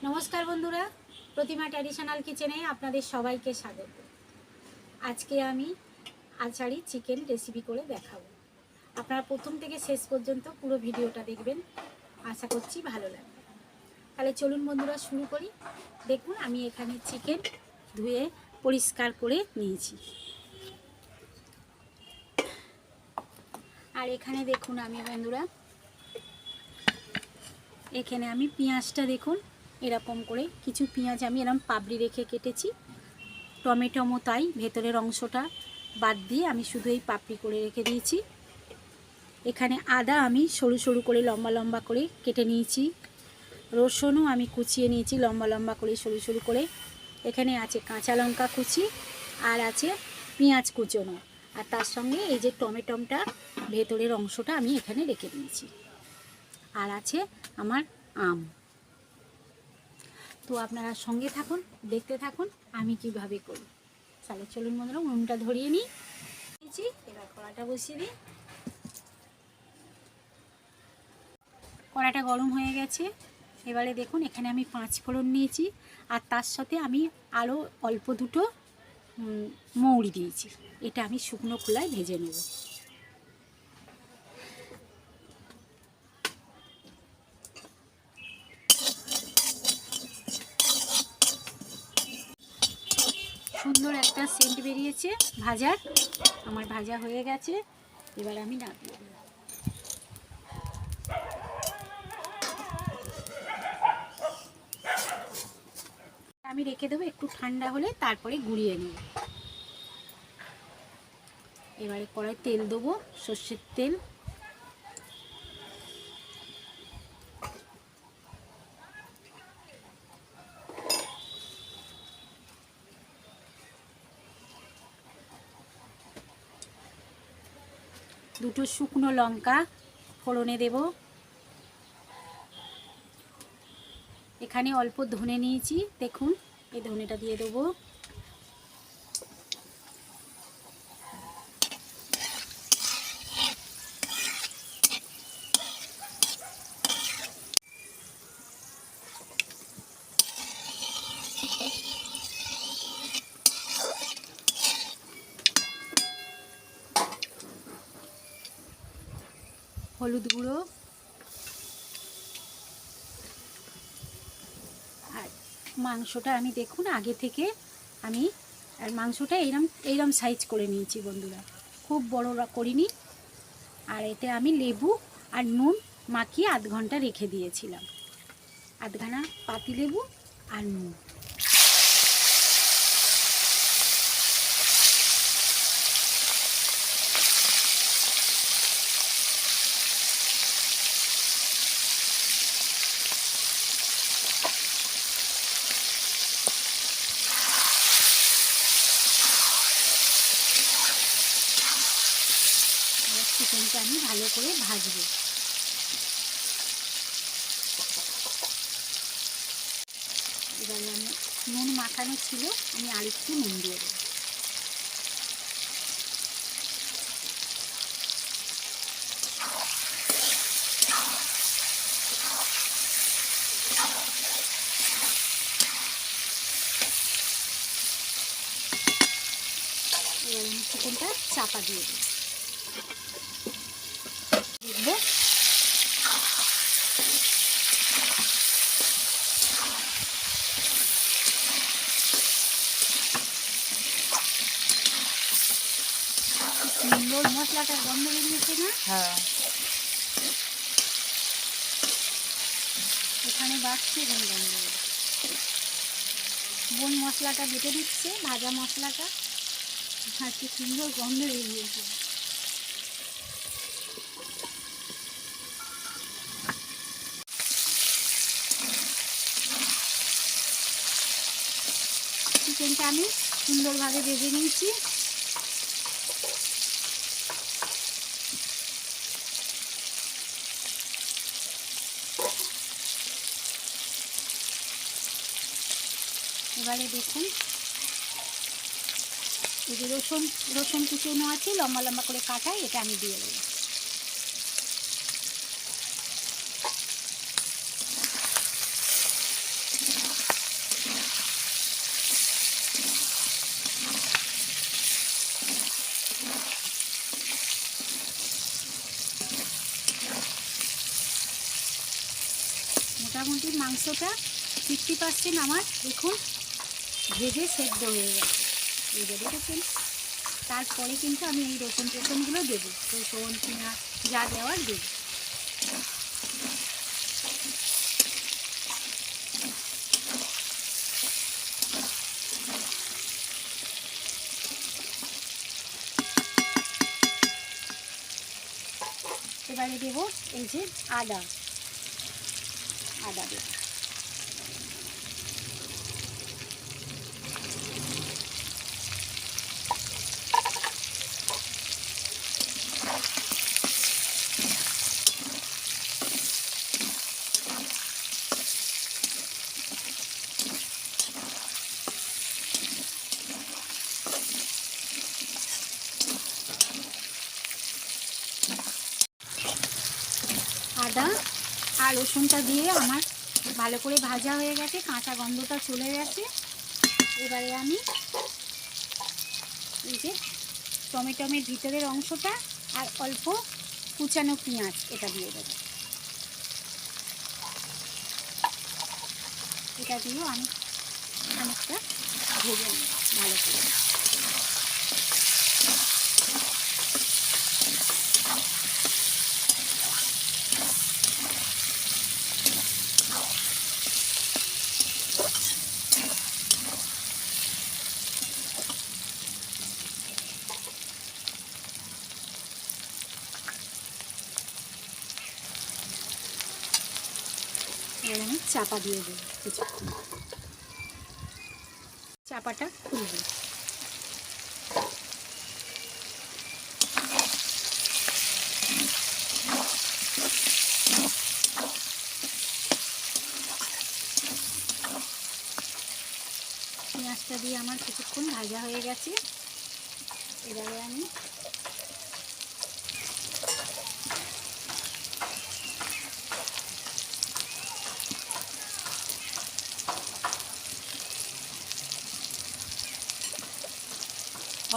নমস্কার বন্ধুরা, প্রতিমা ট্র্যাডিশনাল কিচেনে আপনাদের সবাইকে স্বাগত। আজকে আমি আচারি চিকেন রেসিপি করে দেখাবো। আপনারা প্রথম থেকে শেষ পর্যন্ত পুরো ভিডিওটা দেখবেন, আশা করছি ভালো লাগবে। তাহলে চলুন বন্ধুরা শুরু করি। দেখুন আমি এখানে চিকেন ধুয়ে পরিষ্কার করে নিয়েছি। আর এখানে দেখুন বন্ধুরা এখানে আমি পেঁয়াজটা দেখুন এরকম করে কিছু পেঁয়াজ আমি এরকম পাবড়ি রেখে কেটেছি। টমেটো তাই ভেতরের অংশটা বাদ দিয়ে আমি শুধু এই পাপড়ি করে রেখে দিয়েছি। এখানে আদা আমি সরু সরু করে লম্বা লম্বা করে কেটে নিয়েছি। রসুনও আমি কুচিয়ে নিয়েছি লম্বা লম্বা করে সরু সরু করে। এখানে আছে কাঁচা লঙ্কা কুচি আর আছে পেঁয়াজ কুচোনো, আর তার সঙ্গে এই যে টমেটোটা ভেতরের অংশটা আমি এখানে রেখে দিয়েছি। আর আছে আমার আম। তো আপনারা সঙ্গে থাকুন, দেখতে থাকুন আমি কিভাবে করি। তাহলে চলুন বন্ধুরা উনুনটা ধরিয়ে নিই। এবার কড়াটা বসিয়ে দিই। কড়াটা গরম হয়ে গেছে। এবারে দেখুন এখানে আমি 5 ফোড়ন নিয়েছি, আর তার সাথে আমি আরও অল্প দুটো মৌরি দিয়েছি। এটা আমি শুকনো খোলায় ভেজে নেব। সুন্দর একটা সেন্ট বেরিয়েছে ভাজার। আমার ভাজা হয়ে গেছে, এবার আমি নামিয়ে দেব। আমি রেখে দেবো, একটু ঠান্ডা হলে তারপরে গুঁড়িয়ে নেব। এবারে কড়াই তেল দেবো, সর্ষের তেল। দুটো শুকনো লঙ্কা ফোড়নে দেব। এখানে অল্প ধনে নিয়েছি, দেখুন এই ধনেটা দিয়ে দেবো। হলুদ গুঁড়ো আর মাংসটা আমি দেখুন আগে থেকে আমি আর মাংসটা এইরকম সাইজ করে নিয়েছি বন্ধুরা, খুব বড় করিনি। আর এতে আমি লেবু আর নুন মাখিয়ে আধ ঘন্টা রেখে দিয়েছিলাম। আধখানা পাতি লেবু আর নুন। চিকেনটা আমি ভালো করে ভাজবো। এবার আমি নুন মাখানো ছিল, আমি আরেকটু নুন দিয়ে দেবো। এবার আমি চিকেনটা চাপা দিয়ে দেবো। দেখবো সুন্দর মশলাটার গন্ধ বেরিয়েছে না? হ্যাঁ, এখানে বাড়ছে, এখানে গন্ধ বেরিয়েছে। বোন মশলাটা বেটে দিচ্ছে, ভাজা মশলাটা, আর কি সুন্দর গন্ধ বেরিয়েছে। চিকেনটা আমি সুন্দরভাবে ভেজে নিয়েছি। এবারে দেখুন এই যে রসুন কুচনো আছে লম্বা লম্বা করে কাটা, এটা আমি দিয়ে দেবো। মুরগির মাংসটা 50% আমার দেখুন ভেজে সেদ্ধ হয়ে গেছে, এই যে দেখেছেন। তারপরে কিন্তু আমি এই রসুনগুলো দেবো, রসুন পেঁয়াজ যা দেওয়ার দেবো। এবারে দেবো এই যে আদা দেবো। আদা আর রসুনটা দিয়ে আমার ভালো করে ভাজা হয়ে গেছে, কাঁচা গন্ধটা চলে গেছে। এবারে আমি এই যে টমেটোর ভিতরের অংশটা আর অল্প কুচানো পেঁয়াজ এটা দিয়ে দেবো। এটা দিয়েও আমি খানিকটা ভেজে নেব ভালো করে। এবার আমি চাপা দিয়ে দেবো কিছুক্ষণ, চাপাটা খুলবে। পেঁয়াজটা দিয়ে আমার কিছুক্ষণ ভাজা হয়ে গেছে। এবারে আমি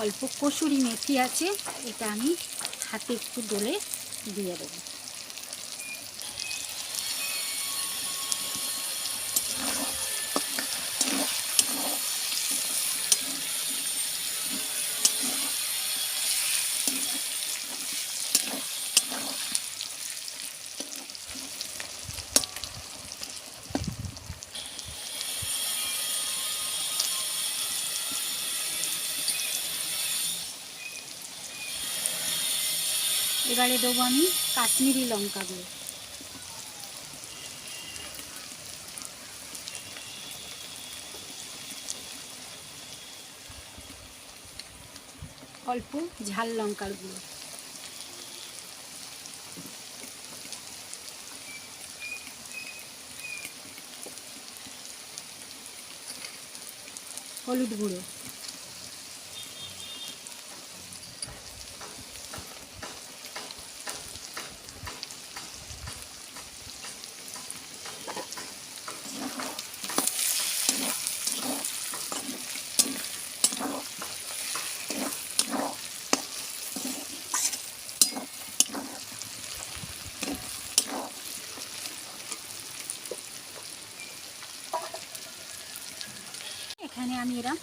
অল্প কসুরি মেথি আছে, এটা আমি হাতে একটু ডলে দিয়ে দেবো। এবারে দেবো আমি কাশ্মীরি লঙ্কা গুঁড়ো, অল্প ঝাল লঙ্কার গুঁড়ো, হলুদ গুঁড়ো, এখানে আমি এরম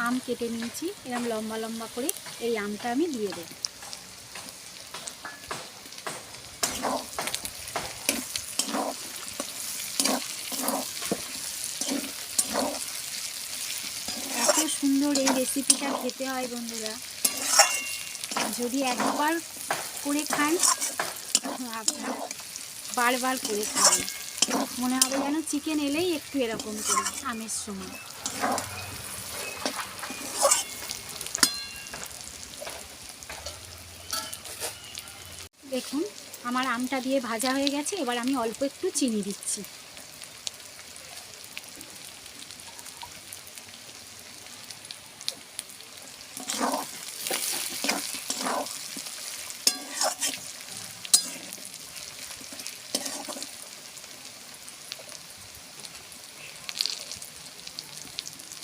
আম কেটে নিয়েছি, এরম লম্বা লম্বা করে এই আমটা আমি দিয়ে দেব। এত সুন্দর এই রেসিপিটা খেতে হয় বন্ধুরা, যদি একবার করে খান আপনারা বারবার করে খাবেন, মনে হবে যেন চিকেন এলেই একটু এরকম করি আমের সময়। দেখুন আমার আমটা দিয়ে ভাজা হয়ে গেছে, এবার আমি অল্প একটু চিনি দিচ্ছি।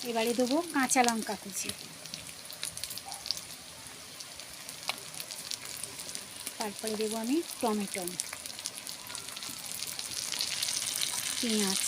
এবারে দেবো কাঁচা লঙ্কা কুচি, তারপরে দেবো আমি টমেটো, পেঁয়াজ।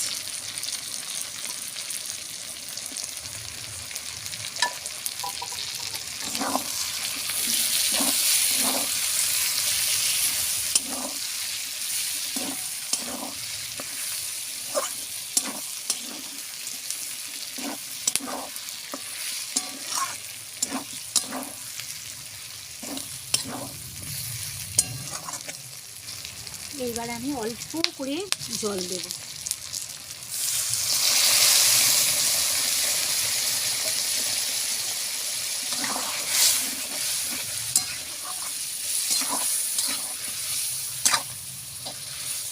এইবার আমি অল্প করে জল দেব।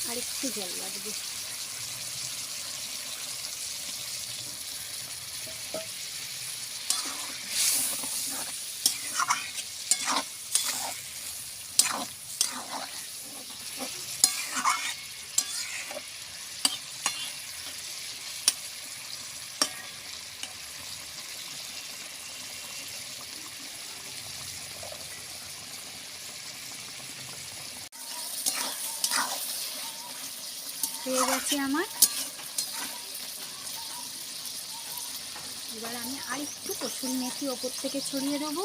আর একটু জল লাগবে। হয়ে গেছে আমার। এবার আমি আর একটু কসুরি মেথি ওপর থেকে ছড়িয়ে দেবো।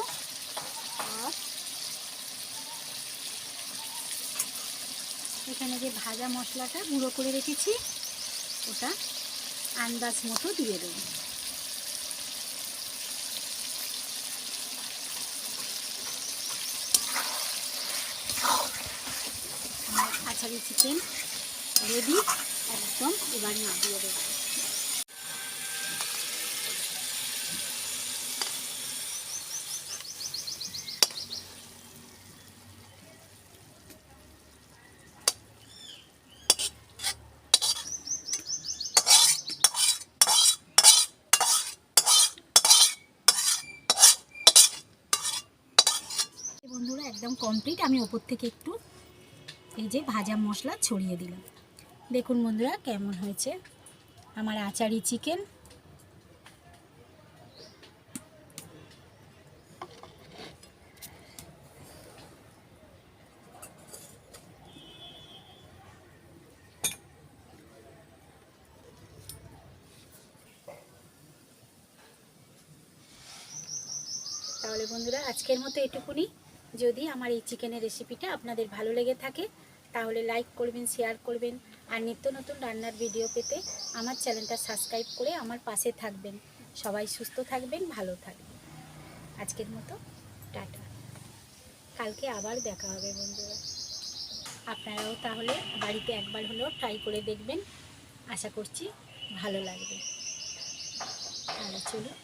আর এখানে যে ভাজা মশলাটা গুঁড়ো করে রেখেছি ওটা আন্দাজ মতো দিয়ে দেবো। আমার আচারি চিকেন রেডি একদম। এবার নামিয়ে দেবো। বন্ধুরা একদম কমপ্লিট। আমি ওপর থেকে একটু এই যে ভাজা মশলা ছড়িয়ে দিলাম। দেখুন বন্ধুরা কেমন হয়েছে আমার আচারি চিকেন। তাহলে বন্ধুরা আজকের মতো এটুকুনি। যদি আমার এই চিকেনের রেসিপিটা আপনাদের ভালো লেগে থাকে তাহলে লাইক করবেন, শেয়ার করবেন। আর নিত্য নতুন রান্নার ভিডিও পেতে আমার চ্যানেলটা সাবস্ক্রাইব করে আমার পাশে থাকবেন। সবাই সুস্থ থাকবেন, ভালো থাকবেন। আজকের মতো টাটা। কালকে আবার দেখা হবে বন্ধুরা। আপনারাও তাহলে বাড়িতে একবার হলেও ট্রাই করে দেখবেন। আশা করছি ভালো লাগবে। তাহলে চলুন।